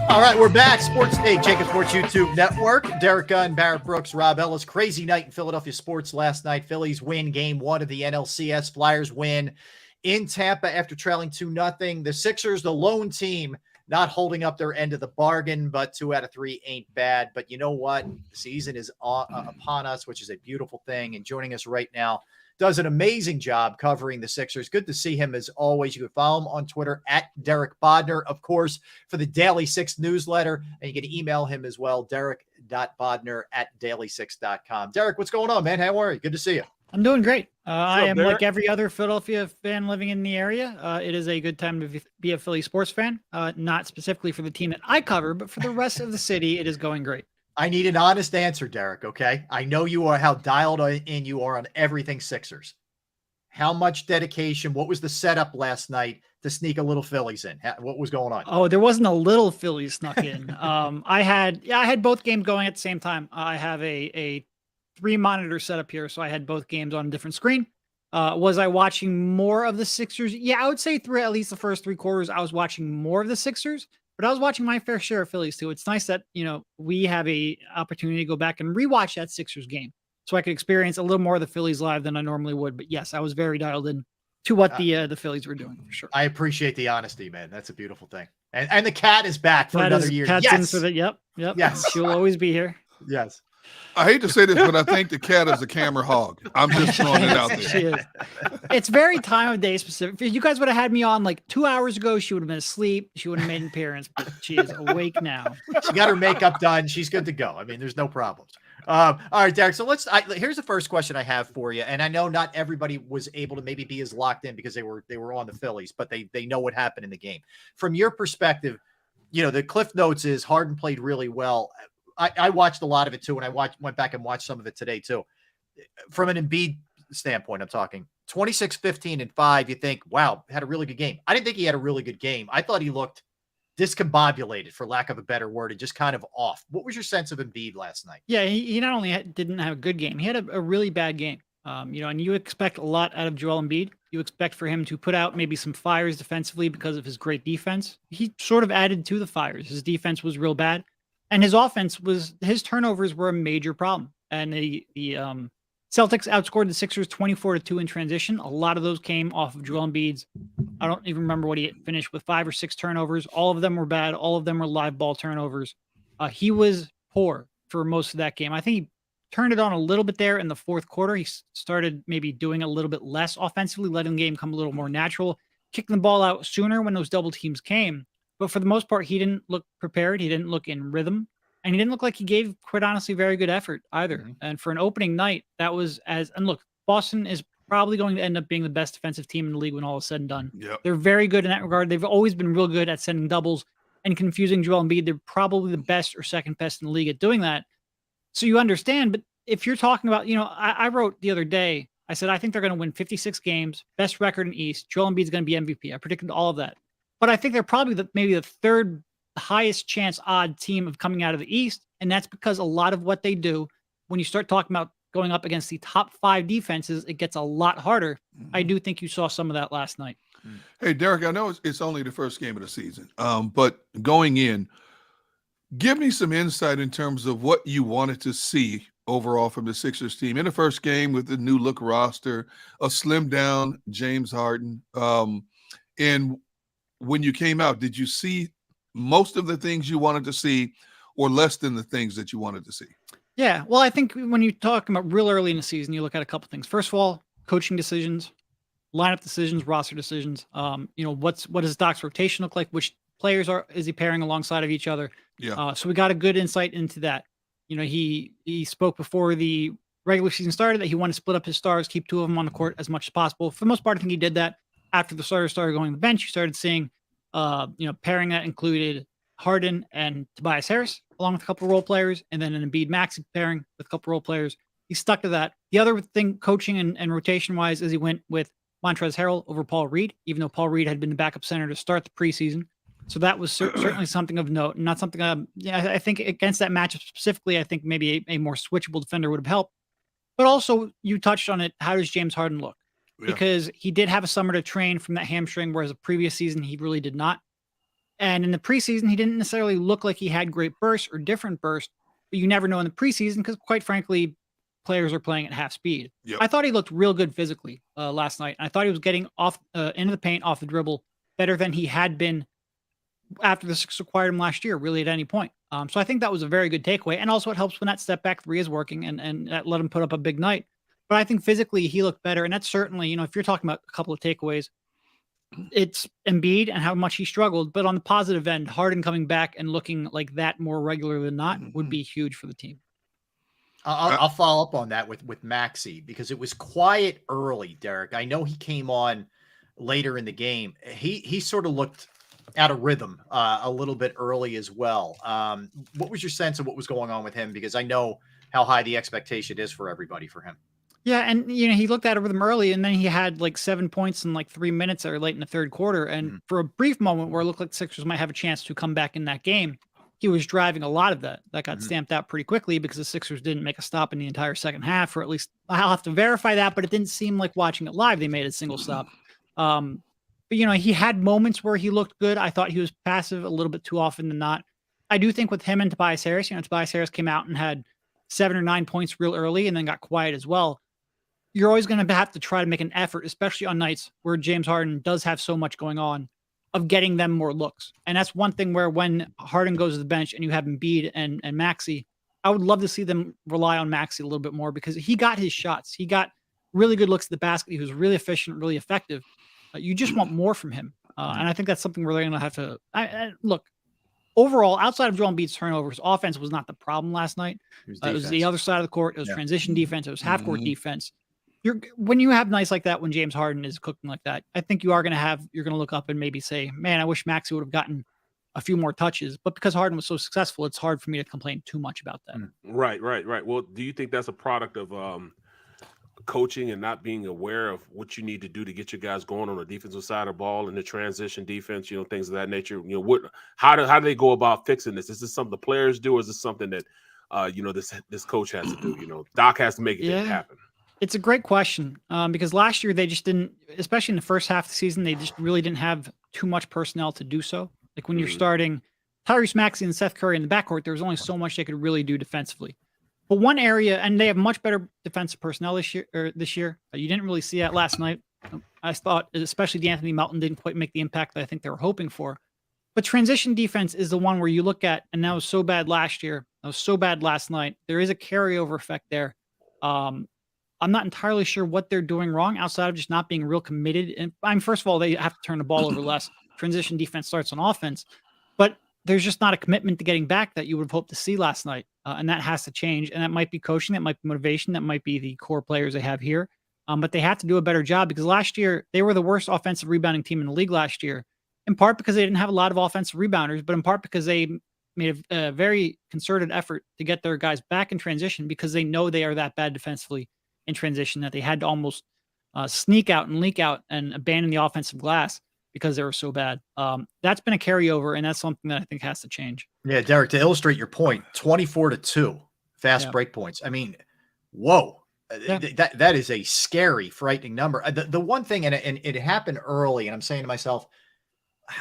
All right, we're back. Sports Take, JAKIB Sports YouTube Network. Derek Gunn, Barrett Brooks, Rob Ellis. Crazy night in Philadelphia sports last night. Phillies win game 1 of the NLCS. Flyers win in Tampa after trailing 2-0. The Sixers, the lone team, not holding up their end of the bargain, but 2 out of 3 ain't bad. But you know what? The season is upon us, which is a beautiful thing. And joining us right now, does an amazing job covering the Sixers. Good to see him as always. You can follow him on Twitter at Derek Bodner, of course, for the Daily Six newsletter. And you can email him as well, derek.bodner@daily6.com. Derek, what's going on, man? How are you? Good to see you. I'm doing great. I am like every other Philadelphia fan living in the area. It is a good time to be a Philly sports fan, not specifically for the team that I cover, but for the rest of the city, it is going great. I need an honest answer, Derek, okay? I know you are how dialed in you are on everything Sixers. How much dedication? What was the setup last night to sneak a little Phillies in? What was going on? Oh, there wasn't a little Phillies snuck in. I had both games going at the same time. I have a 3-monitor setup here, so I had both games on a different screen. Was I watching more of the Sixers? Yeah, I would say through at least the first 3 quarters, I was watching more of the Sixers. But I was watching my fair share of Phillies too. It's nice that, we have a opportunity to go back and rewatch that Sixers game so I could experience a little more of the Phillies live than I normally would. But yes, I was very dialed in to what the Phillies were doing for sure. I appreciate the honesty, man. That's a beautiful thing. And the cat is back for another year. Cat's in for the, yep. Yes. She'll always be here. Yes. I hate to say this, but I think the cat is a camera hog. I'm just throwing it out there. She is. It's very time of day specific. If you guys would have had me on like 2 hours ago, she would have been asleep. She would have made an appearance, but she is awake now. She got her makeup done. She's good to go. I mean, there's no problems. All right, Derek. So here's the first question I have for you. And I know not everybody was able to maybe be as locked in because they were on the Phillies, but they know what happened in the game. From your perspective, the Cliff Notes is Harden played really well. I watched a lot of it too, and I went back and watched some of it today too. From an Embiid standpoint, I'm talking 26, 15, and 5. You think, wow, had a really good game. I didn't think he had a really good game. I thought he looked discombobulated, for lack of a better word, and just kind of off. What was your sense of Embiid last night? Yeah, he not only didn't have a good game, he had a really bad game. And you expect a lot out of Joel Embiid. You expect for him to put out maybe some fires defensively because of his great defense. He sort of added to the fires. His defense was real bad. And his offense his turnovers were a major problem. And the Celtics outscored the Sixers 24-2 in transition. A lot of those came off of Joel Embiid's. I don't even remember what he finished with, 5 or 6 turnovers. All of them were bad. All of them were live ball turnovers. He was poor for most of that game. I think he turned it on a little bit there in the fourth quarter. He started maybe doing a little bit less offensively, letting the game come a little more natural, kicking the ball out sooner when those double teams came. But for the most part, he didn't look prepared. He didn't look in rhythm. And he didn't look like he gave, quite honestly, very good effort either. Mm-hmm. And for an opening night, that was and look, Boston is probably going to end up being the best defensive team in the league when all is said and done. Yep. They're very good in that regard. They've always been real good at sending doubles and confusing Joel Embiid. They're probably the best or second best in the league at doing that. So you understand. But if you're talking about, I wrote the other day, I said, I think they're going to win 56 games, best record in East. Joel Embiid's going to be MVP. I predicted all of that. But I think they're probably maybe the third highest chance odd team of coming out of the East. And that's because a lot of what they do, when you start talking about going up against the top 5 defenses, it gets a lot harder. Mm-hmm. I do think you saw some of that last night. Hey, Derek, I know it's only the first game of the season, but going in, give me some insight in terms of what you wanted to see overall from the Sixers team in the first game with the new look roster, a slimmed down James Harden. And when you came out, did you see most of the things you wanted to see or less than the things that you wanted to see? Yeah, well, I think when you talk about real early in the season, you look at a couple things. First of all, coaching decisions, lineup decisions, roster decisions. What does Doc's rotation look like? Which players is he pairing alongside of each other? Yeah. So we got a good insight into that. He spoke before the regular season started that he wanted to split up his stars, keep 2 of them on the court as much as possible. For the most part, I think he did that. After the starters started going to the bench, you started seeing, pairing that included Harden and Tobias Harris, along with a couple of role players, and then an Embiid Maxey pairing with a couple of role players. He stuck to that. The other thing, coaching and rotation-wise, is he went with Montrezl Harrell over Paul Reed, even though Paul Reed had been the backup center to start the preseason. So that was certainly something of note, and not something. I think against that matchup specifically, I think maybe a more switchable defender would have helped. But also, you touched on it. How does James Harden look? Yeah. Because he did have a summer to train from that hamstring, whereas the previous season he really did not. And in the preseason, he didn't necessarily look like he had great bursts or different bursts, but you never know in the preseason because, quite frankly, players are playing at half speed. Yep. I thought he looked real good physically last night. I thought he was getting off into the paint, off the dribble, better than he had been after the Sixers acquired him last year, really at any point. So I think that was a very good takeaway. And also it helps when that step back three is working and that let him put up a big night. But I think physically he looked better. And that's certainly, if you're talking about a couple of takeaways, it's Embiid and how much he struggled. But on the positive end, Harden coming back and looking like that more regular than not would be huge for the team. I'll follow up on that with Maxey because it was quiet early, Derek. I know he came on later in the game. He sort of looked out of rhythm a little bit early as well. What was your sense of what was going on with him? Because I know how high the expectation is for everybody for him. Yeah, and he looked out of rhythm early, and then he had like 7 points in like 3 minutes or late in the third quarter. And for a brief moment where it looked like the Sixers might have a chance to come back in that game, he was driving a lot of that. That got stamped out pretty quickly because the Sixers didn't make a stop in the entire second half, or at least I'll have to verify that, but it didn't seem like watching it live they made a single stop. But he had moments where he looked good. I thought he was passive a little bit too often than not. I do think with him and Tobias Harris, Tobias Harris came out and had 7 or 9 points real early and then got quiet as well. You're always going to have to try to make an effort, especially on nights where James Harden does have so much going on, of getting them more looks. And that's one thing where when Harden goes to the bench and you have Embiid and Maxey, I would love to see them rely on Maxey a little bit more because he got his shots. He got really good looks at the basket. He was really efficient, really effective. You just want more from him. And I think that's something we're going to have to look. Overall, outside of Joel Embiid's turnovers, offense was not the problem last night. It was the other side of the court. It was transition defense. It was half-court defense. When you have nights like that, when James Harden is cooking like that, I think you're going to look up and maybe say, man, I wish Maxey would have gotten a few more touches. But because Harden was so successful, it's hard for me to complain too much about that. Right. Well, do you think that's a product of coaching and not being aware of what you need to do to get your guys going on the defensive side of the ball and the transition defense, things of that nature? How do they go about fixing this? Is this something the players do, or is this something that this coach has to do? Doc has to make it happen. It's a great question because last year they just didn't, especially in the first half of the season, they just really didn't have too much personnel to do so. Like when you're starting Tyrese Maxey and Seth Curry in the backcourt, there was only so much they could really do defensively. But one area, and they have much better defensive personnel this year. You didn't really see that last night. I thought, especially D'Anthony Melton, didn't quite make the impact that I think they were hoping for. But transition defense is the one where you look at, and that was so bad last year. That was so bad last night. There is a carryover effect there. I'm not entirely sure what they're doing wrong outside of just not being real committed. And first of all, they have to turn the ball over less. Transition defense starts on offense, but there's just not a commitment to getting back that you would have hoped to see last night. And that has to change. And that might be coaching. That might be motivation. That might be the core players they have here. But they have to do a better job because last year they were the worst offensive rebounding team in the league last year, in part because they didn't have a lot of offensive rebounders, but in part because they made a very concerted effort to get their guys back in transition because they know they are that bad defensively in transition that they had to almost sneak out and leak out and abandon the offensive glass because they were so bad. That's been a carryover, and that's something that I think has to change. Yeah, Derek, to illustrate your point, 24-2 fast break points. I mean, whoa. Yeah. That is a scary, frightening number. The one thing, and it happened early, and I'm saying to myself,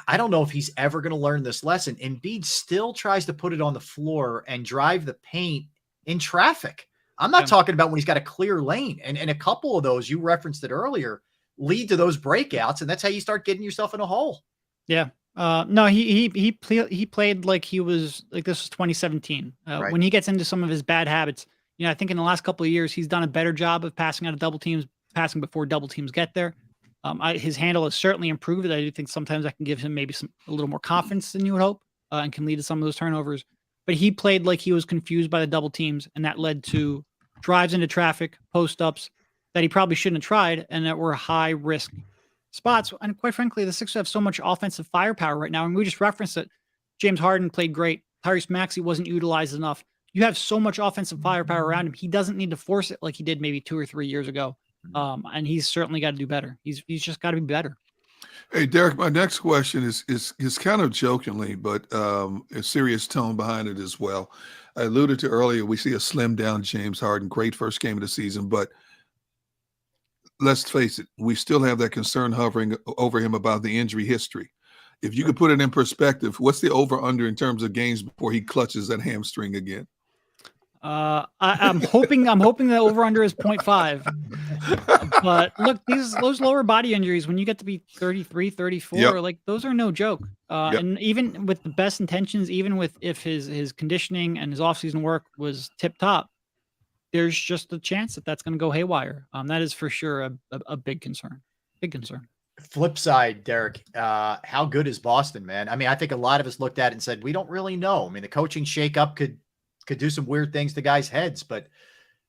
I don't know if he's ever going to learn this lesson. Embiid still tries to put it on the floor and drive the paint in traffic. I'm not talking about when he's got a clear lane. And a couple of those, you referenced it earlier, lead to those breakouts, and that's how you start getting yourself in a hole. Yeah. No, he played like he was like this was 2017. Right. When he gets into some of his bad habits, I think in the last couple of years he's done a better job of passing out of double teams, passing before double teams get there. His handle has certainly improved. I do think sometimes that can give him maybe a little more confidence than you would hope, and can lead to some of those turnovers. But he played like he was confused by the double teams, and that led to drives into traffic, post-ups that he probably shouldn't have tried, and that were high-risk spots. And quite frankly, the Sixers have so much offensive firepower right now, and we just referenced it. James Harden played great. Tyrese Maxey wasn't utilized enough. You have so much offensive firepower around him. He doesn't need to force it like he did maybe 2 or 3 years ago. And he's certainly got to do better. He's just got to be better. Hey, Derek, my next question is kind of jokingly, but a serious tone behind it as well. I alluded to earlier, we see a slimmed down James Harden, great first game of the season, but let's face it, we still have that concern hovering over him about the injury history. If you could put it in perspective, what's the over-under in terms of games before he clutches that hamstring again? I'm hoping the over-under is 0.5. But look, those lower body injuries, when you get to be 33, 34, Yep. like those are no joke. Yep. And even with the best intentions, even with if his conditioning and his offseason work was tip top, there's just a chance that that's going to go haywire. That is for sure a big concern. Big concern. Flip side, Derek, how good is Boston, man? I mean, I think a lot of us looked at it and said, we don't really know. I mean, the coaching shakeup could do some weird things to guys' heads, but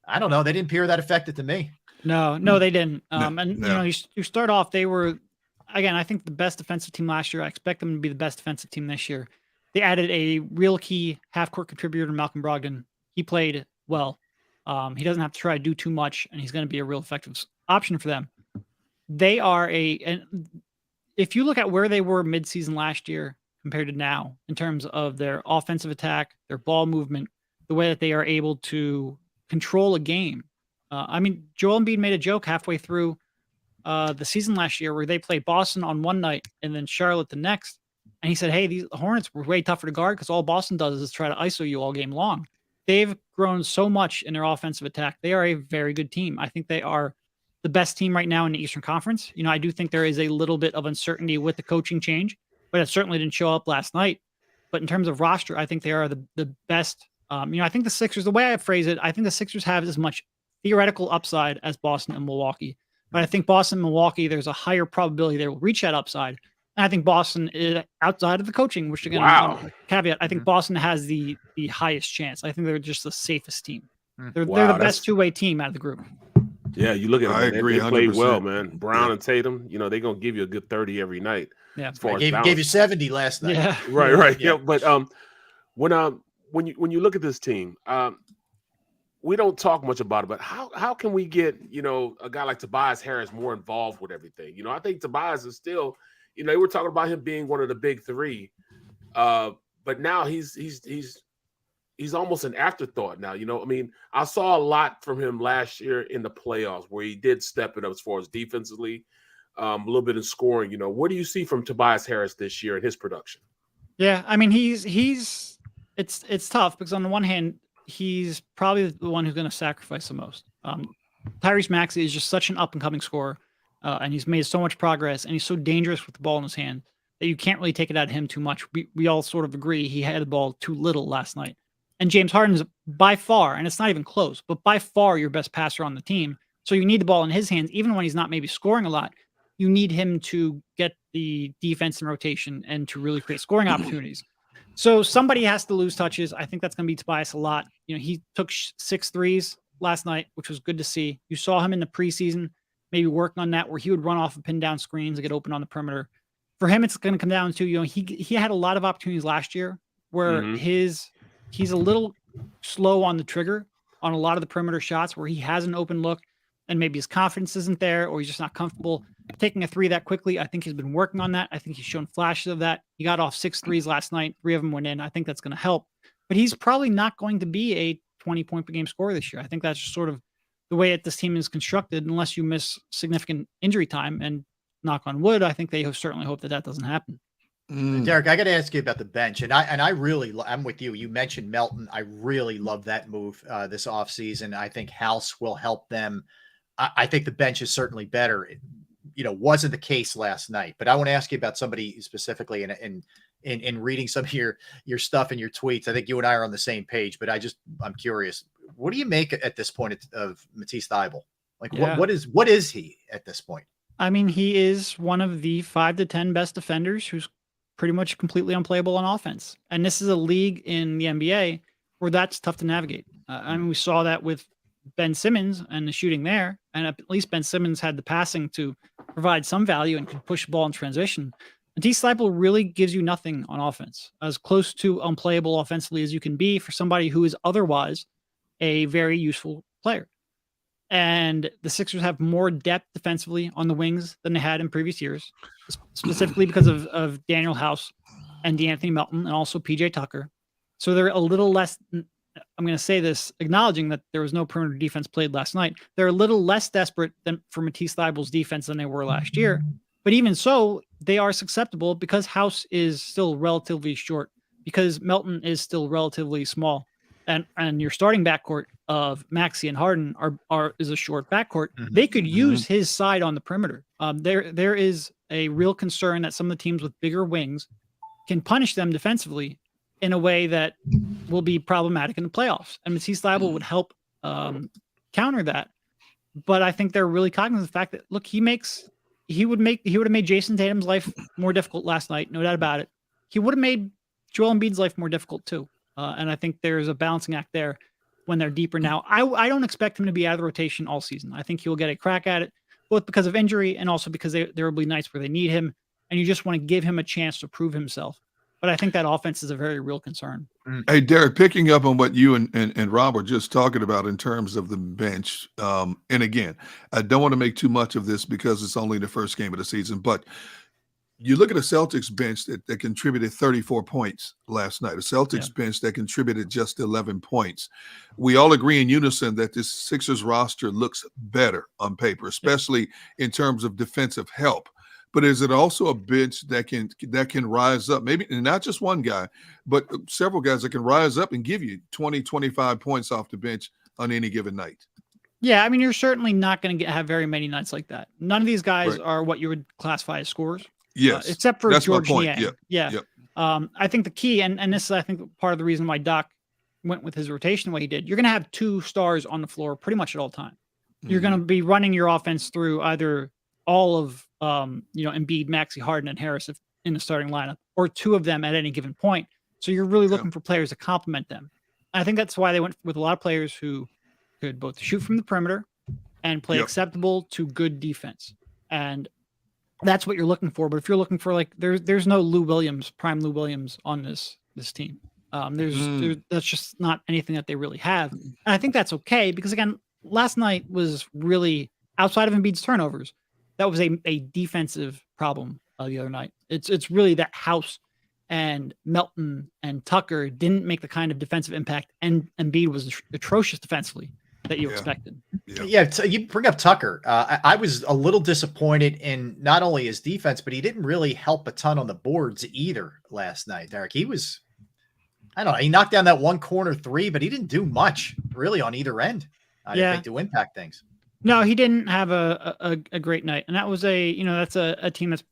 I don't know. They didn't appear that affected to me. No, they didn't. You start off, they were, again, I think the best defensive team last year. I expect them to be the best defensive team this year. They added a real key half-court contributor, Malcolm Brogdon. He played well. He doesn't have to try to do too much, and he's going to be a real effective option for them. They are and if you look at where they were midseason last year compared to now, in terms of their offensive attack, their ball movement, the way that they are able to control a game. I mean, Joel Embiid made a joke halfway through the season last year where they played Boston on one night and then Charlotte the next. And he said, hey, these Hornets were way tougher to guard because all Boston does is try to ISO you all game long. They've grown so much in their offensive attack. They are a very good team. I think they are the best team right now in the Eastern Conference. You know, I do think there is a little bit of uncertainty with the coaching change, but it certainly didn't show up last night. But in terms of roster, I think they are the best. I think the Sixers, the way I phrase it, I think the Sixers have as much theoretical upside as Boston and Milwaukee. But I think Boston and Milwaukee, there's a higher probability they will reach that upside. And I think Boston is outside of the coaching, which again, caveat, I think Boston has the highest chance. I think they're just the safest team. They're the best two-way team out of the group. Yeah, you look at them. I agree. They played 100%. well, man. Brown and Tatum, they're going to give you a good 30 every night. Yeah, as far I as gave you 70 last night. Yeah, right. Yeah. Yeah, but when you look at this team, we don't talk much about it. But how can we get a guy like Tobias Harris more involved with everything? I think Tobias is still, they were talking about him being one of the big three, but now he's almost an afterthought now. I mean, I saw a lot from him last year in the playoffs where he did step it up as far as defensively, a little bit in scoring. What do you see from Tobias Harris this year in his production? Yeah, I mean, it's tough because on the one hand, he's probably the one who's going to sacrifice the most. Tyrese Maxey is just such an up-and-coming scorer, and he's made so much progress, and he's so dangerous with the ball in his hand that you can't really take it out of him too much. We all sort of agree he had the ball too little last night. And James Harden's by far, and it's not even close, but by far your best passer on the team. So you need the ball in his hands, even when he's not maybe scoring a lot. You need him to get the defense in rotation and to really create scoring opportunities. So somebody has to lose touches. I think that's going to be Tobias a lot. He took 6 threes last night, which was good to see. You saw him in the preseason, maybe working on that where he would run off of pin down screens and get open on the perimeter. For him, it's going to come down to, he had a lot of opportunities last year where he's a little slow on the trigger on a lot of the perimeter shots where he has an open look and maybe his confidence isn't there or he's just not comfortable taking a 3 that quickly. I think he's been working on that. I think he's shown flashes of that. He got off 6 threes last night. 3 of them went in. I think that's going to help. But he's probably not going to be a 20-point-per-game scorer this year. I think that's just sort of the way that this team is constructed unless you miss significant injury time. And knock on wood, I think they certainly hope that doesn't happen. Derek, I got to ask you about the bench, and I'm with you. You mentioned Melton. I really love that move this offseason. I think House will help them. I think the bench is certainly better. Wasn't the case last night, but I want to ask you about somebody specifically in reading some of your stuff and your tweets. I think you and I are on the same page, but I'm curious. What do you make at this point of Matisse Thybulle? Like, what is he at this point? I mean, he is one of the 5 to 10 best defenders who's pretty much completely unplayable on offense. And this is a league in the NBA where that's tough to navigate. I mean, we saw that with Ben Simmons and the shooting there, and at least Ben Simmons had the passing to provide some value and could push the ball in transition. Matisse Thybulle really gives you nothing on offense, as close to unplayable offensively as you can be for somebody who is otherwise a very useful player. And the Sixers have more depth defensively on the wings than they had in previous years, specifically because of Daniel House and DeAnthony Melton and also PJ Tucker. So they're a little less, I'm going to say this, acknowledging that there was no perimeter defense played last night. They're a little less desperate for Matisse Thybulle's defense than they were last year, But even so, they are susceptible because House is still relatively short, because Melton is still relatively small. And your starting backcourt of Maxey and Harden is a short backcourt. They could use his side on the perimeter. There is a real concern that some of the teams with bigger wings can punish them defensively in a way that will be problematic in the playoffs. And Matisse Thybulle would help counter that. But I think they're really cognizant of the fact that, look, he would have made Jason Tatum's life more difficult last night, no doubt about it. He would have made Joel Embiid's life more difficult too. And I think there's a balancing act there when they're deeper now. I don't expect him to be out of the rotation all season. I think he'll get a crack at it, both because of injury and also because there will be nights where they need him, and you just want to give him a chance to prove himself. But I think that offense is a very real concern. Hey, Derek, picking up on what you and Rob were just talking about in terms of the bench. And again, I don't want to make too much of this because it's only the first game of the season, but you look at a Celtics bench that contributed 34 points last night, a Celtics bench that contributed just 11 points. We all agree in unison that this Sixers roster looks better on paper, especially in terms of defensive help. But is it also a bench that can rise up? Maybe not just one guy, but several guys that can rise up and give you 20, 25 points off the bench on any given night. Yeah, I mean, you're certainly not going to have very many nights like that. None of these guys are what you would classify as scorers. Yes, except for that's George my point. Niang. Yeah. I think the key, and this is, I think, part of the reason why Doc went with his rotation the way he did. You're going to have two stars on the floor pretty much at all time. You're going to be running your offense through either all of Embiid, Maxey, Harden, and Harris in the starting lineup, or two of them at any given point. So you're really looking for players to complement them. I think that's why they went with a lot of players who could both shoot from the perimeter and play acceptable to good defense. And that's what you're looking for. But if you're looking for, like, there's no prime Lou Williams on this team. That's just not anything that they really have. And I think that's okay because, again, last night was really, outside of Embiid's turnovers, that was a defensive problem the other night. It's really that House and Melton and Tucker didn't make the kind of defensive impact, and Embiid was atrocious defensively that you expected. Yeah, you bring up Tucker. I was a little disappointed in not only his defense, but he didn't really help a ton on the boards either last night, Derek. He was, I don't know, he knocked down that one corner three, but he didn't do much really on either end, I think, to impact things. No, he didn't have a great night. And that was that's a team that's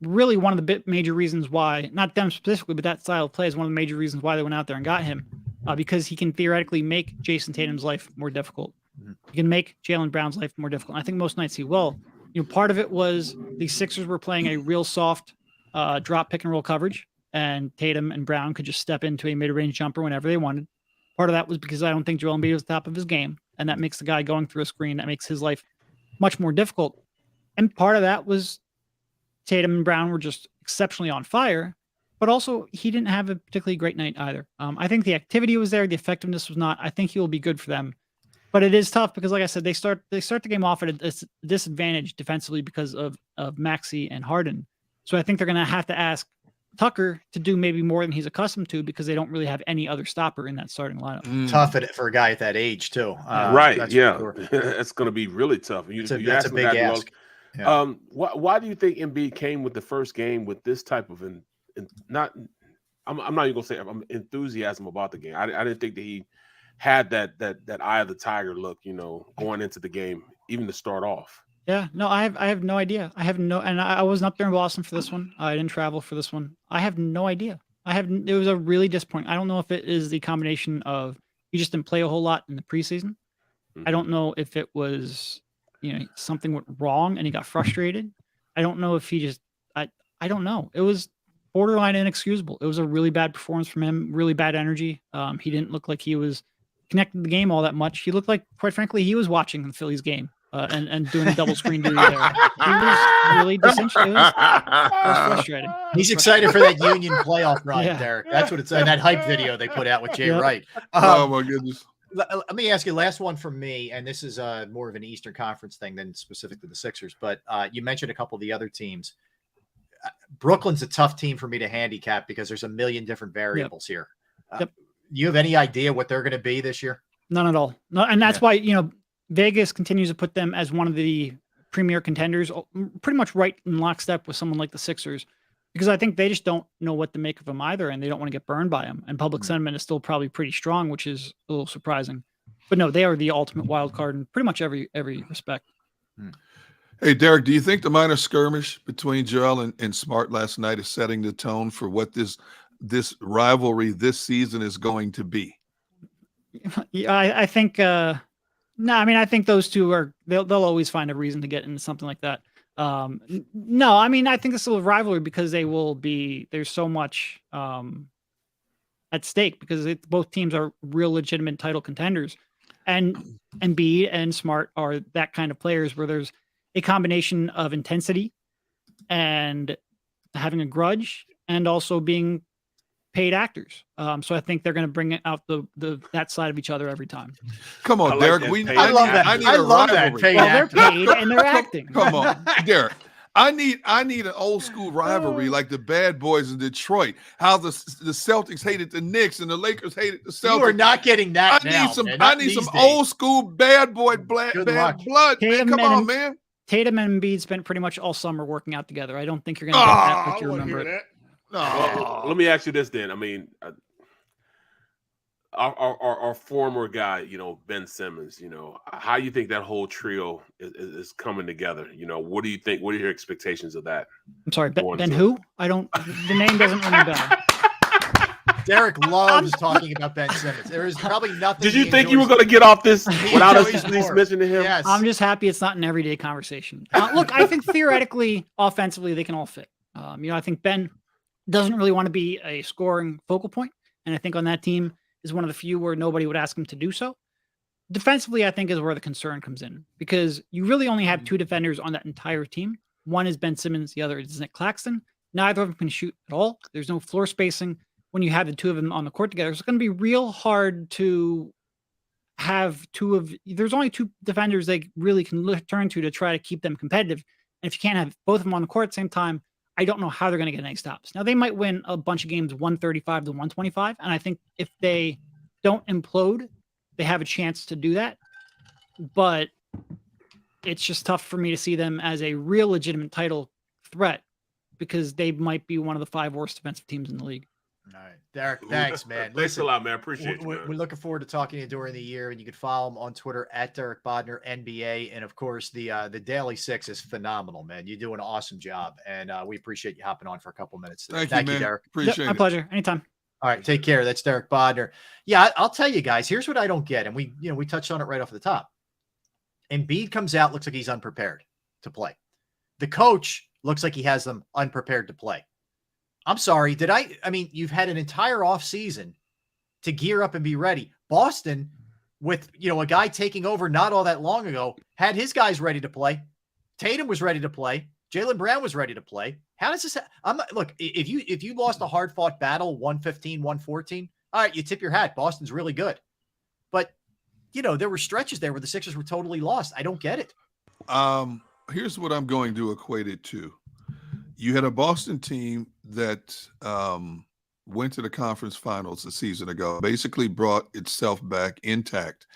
really one of the major reasons why, not them specifically, but that style of play is one of the major reasons why they went out there and got him, because he can theoretically make Jason Tatum's life more difficult. He can make Jaylen Brown's life more difficult. I think most nights he will. Part of it was the Sixers were playing a real soft drop pick and roll coverage, and Tatum and Brown could just step into a mid-range jumper whenever they wanted. Part of that was because I don't think Joel Embiid was top of his game, and that makes the guy going through a screen, that makes his life much more difficult. And part of that was Tatum and Brown were just exceptionally on fire, but also he didn't have a particularly great night either. I think the activity was there, the effectiveness was not. I think he will be good for them, but it is tough because, like I said, they start the game off at a disadvantage defensively because of Maxey and Harden. So I think they're going to have to ask Tucker to do maybe more than he's accustomed to because they don't really have any other stopper in that starting lineup. Tough for a guy at that age too. Right. Yeah. It's going to be really tough. That's a big ask. Yeah. Why do you think Embiid came with the first game with this type of I'm not even going to say enthusiasm about the game. I didn't think that he had that eye of the tiger look, going into the game, even to start off. Yeah, no, I have no idea. And I wasn't up there in Boston for this one. I didn't travel for this one. I have no idea. It was a really disappointing. I don't know if it is the combination of he just didn't play a whole lot in the preseason. I don't know if it was, something went wrong and he got frustrated. I don't know if he just, I don't know. It was borderline inexcusable. It was a really bad performance from him, really bad energy. He didn't look like he was connected to the game all that much. He looked like, quite frankly, he was watching the Phillies game. And doing a double screen duty there. He was really disinterested. It was frustrating. He's excited for that Union playoff run, Derek. That's what it's in that hype video they put out with Jay Wright. Oh, my goodness. Let me ask you, last one from me, and this is more of an Eastern Conference thing than specific to the Sixers, but you mentioned a couple of the other teams. Brooklyn's a tough team for me to handicap because there's a million different variables here. You have any idea what they're going to be this year? None at all. No, and that's why, Vegas continues to put them as one of the premier contenders, pretty much right in lockstep with someone like the Sixers, because I think they just don't know what to make of him either, and they don't want to get burned by him. And public sentiment is still probably pretty strong, which is a little surprising. But no, they are the ultimate wild card in pretty much every respect. Hey, Derek, do you think the minor skirmish between Joel and Smart last night is setting the tone for what this rivalry this season is going to be? Yeah, I think no, I mean, I think those two they'll always find a reason to get into something like that. No, I mean, I think this is a rivalry because there's so much at stake because both teams are real legitimate title contenders, and Embiid and Smart are that kind of players where there's a combination of intensity and having a grudge and also being paid actors. So I think they're going to bring out that side of each other every time. Come on, like Derek. that. I love that. need I a love that. rivalry. Well, they're paid and they're acting. Come on, Derek. I need an old school rivalry like the Bad Boys in Detroit. How the Celtics hated the Knicks and the Lakers hated the Celtics. You are not getting that now. I need some old school bad boy bad blood. Man, come on, man. Tatum and Embiid spent pretty much all summer working out together. I don't think you're going to get that like you remember it. Well, let me ask you this then. I mean, our former guy, Ben Simmons, how you think that whole trio is coming together? What do you think? What are your expectations of that? I'm sorry, Ben who? The name doesn't ring a bell. Derek loves talking about Ben Simmons. There is probably nothing. Did you think you were going to get off this without us at least mentioning him? Yes. I'm just happy it's not an everyday conversation. Look, I think theoretically, offensively, they can all fit. I think Ben doesn't really want to be a scoring focal point, and I think on that team is one of the few where nobody would ask him to do so. Defensively, I think is where the concern comes in because you really only have two defenders on that entire team. One is Ben Simmons, the other is Nick Claxton. Neither of them can shoot at all. There's no floor spacing. When you have the two of them on the court together, it's going to be real hard to have there's only two defenders they really can turn to try to keep them competitive. And if you can't have both of them on the court at the same time, I don't know how they're going to get any stops. Now, they might win a bunch of games 135 to 125. And I think if they don't implode, they have a chance to do that. But it's just tough for me to see them as a real legitimate title threat because they might be one of the 5 worst defensive teams in the league. All right, Derek, thanks, man. Thanks a lot, man. I appreciate you. We're looking forward to talking to you during the year, and you can follow him on Twitter at Derek Bodner NBA, and of course the Daily Six is phenomenal, man. You do an awesome job, and we appreciate you hopping on for a couple minutes today. Thank you, Derek. Appreciate it. My pleasure. Anytime. All right, take care. That's Derek Bodner. Yeah, I'll tell you guys. Here's what I don't get, and we touched on it right off the top. Embiid comes out, looks like he's unprepared to play. The coach looks like he has them unprepared to play. I'm sorry. I mean, you've had an entire offseason to gear up and be ready. Boston, with, a guy taking over not all that long ago, had his guys ready to play. Tatum was ready to play. Jaylen Brown was ready to play. How does this look, if you lost a hard-fought battle, 115, 114, all right, you tip your hat. Boston's really good. But, there were stretches there where the Sixers were totally lost. I don't get it. Here's what I'm going to equate it to. You had a Boston team that went to the conference finals a season ago, basically brought itself back intact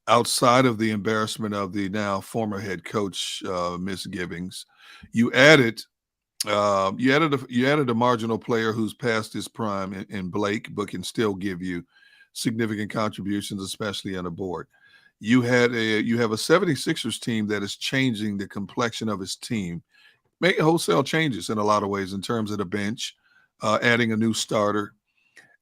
outside of the embarrassment of the now former head coach misgivings. You added a marginal player who's past his prime in Blake, but can still give you significant contributions, especially on the board. You have a 76ers team that is changing the complexion of his team. Make wholesale changes in a lot of ways in terms of the bench, adding a new starter.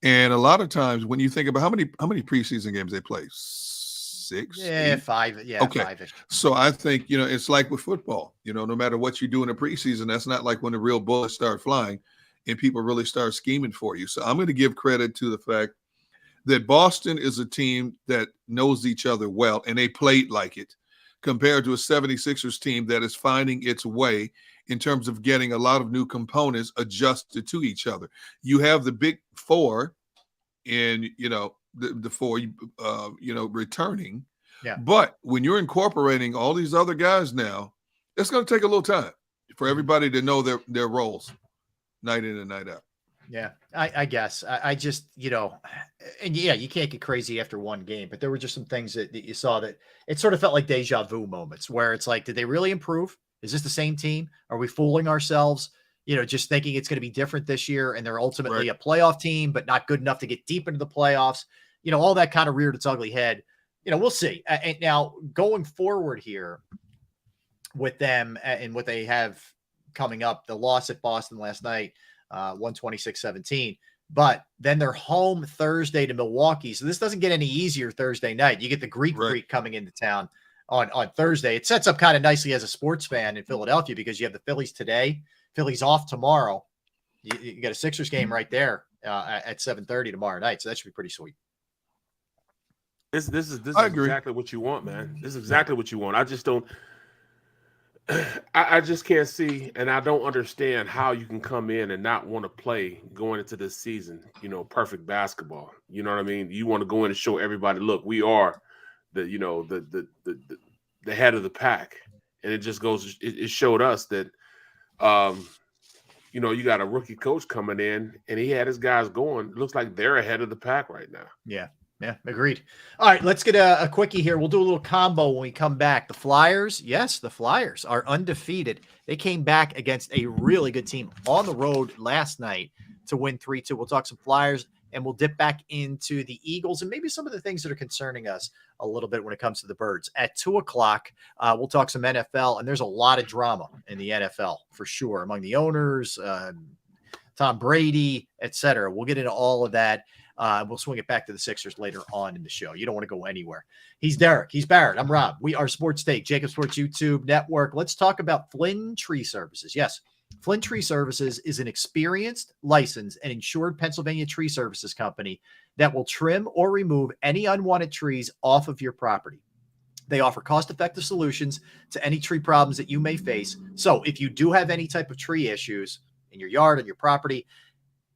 And a lot of times when you think about how many preseason games they play, 6? Yeah, 8? 5. Yeah, okay. 5-ish. So I think, it's like with football, no matter what you do in the preseason, that's not like when the real bullets start flying and people really start scheming for you. So I'm going to give credit to the fact that Boston is a team that knows each other well and they played like it compared to a 76ers team that is finding its way in terms of getting a lot of new components adjusted to each other. You have the big four and, the four, returning. Yeah. But when you're incorporating all these other guys now, it's going to take a little time for everybody to know their roles night in and night out. Yeah, I guess. I just, and yeah, you can't get crazy after one game, but there were just some things that you saw that it sort of felt like deja vu moments where it's like, did they really improve? Is this the same team? Are we fooling ourselves? Just thinking it's going to be different this year and they're ultimately a playoff team, but not good enough to get deep into the playoffs. All that kind of reared its ugly head. We'll see. And now going forward here with them and what they have coming up, the loss at Boston last night, 126-17, but then they're home Thursday to Milwaukee. So this doesn't get any easier Thursday night. You get the Greek Freak coming into town on Thursday. It sets up kind of nicely as a sports fan in Philadelphia because you have the Phillies today, Phillies off tomorrow. You got a Sixers game right there at 7:30 tomorrow night. So that should be pretty sweet. This is exactly what you want, man. This is exactly what you want. I just don't. I just can't see, and I don't understand how you can come in and not want to play going into this season, perfect basketball. You know what I mean? You want to go in and show everybody, look, we are the head of the pack. And it just goes, it showed us that, you got a rookie coach coming in and he had his guys going. It looks like they're ahead of the pack right now. Yeah. Yeah, agreed. All right, let's get a quickie here. We'll do a little combo when we come back. The Flyers, yes, the Flyers are undefeated. They came back against a really good team on the road last night to win 3-2. We'll talk some Flyers, and we'll dip back into the Eagles and maybe some of the things that are concerning us a little bit when it comes to the Birds. At 2 o'clock, we'll talk some NFL, and there's a lot of drama in the NFL for sure among the owners, Tom Brady, et cetera. We'll get into all of that. We'll swing it back to the Sixers later on in the show. You don't want to go anywhere. He's Derek. He's Barrett. I'm Rob. We are Sports Take, JAKIB Sports YouTube Network. Let's talk about Flynn Tree Services. Yes, Flynn Tree Services is an experienced, licensed, and insured Pennsylvania tree services company that will trim or remove any unwanted trees off of your property. They offer cost-effective solutions to any tree problems that you may face. So if you do have any type of tree issues in your yard, on your property,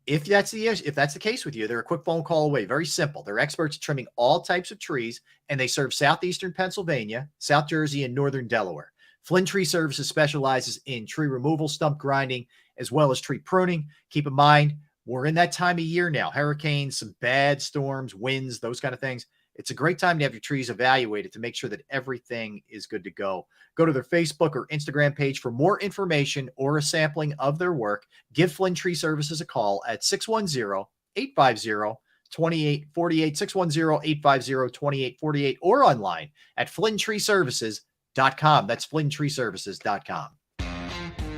if that's the case with you, they're a quick phone call away. Very simple. They're experts at trimming all types of trees, and they serve southeastern Pennsylvania, South Jersey, and northern Delaware. Flynn Tree Services specializes in tree removal, stump grinding, as well as tree pruning. Keep in mind, we're in that time of year now. Hurricanes, some bad storms, winds, those kind of things. It's a great time to have your trees evaluated to make sure that everything is good to go. Go to their Facebook or Instagram page for more information or a sampling of their work. Give Flynn Tree Services a call at 610-850-2848, 610-850-2848, or online at flynntreeservices.com. That's flynntreeservices.com.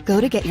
Go to get your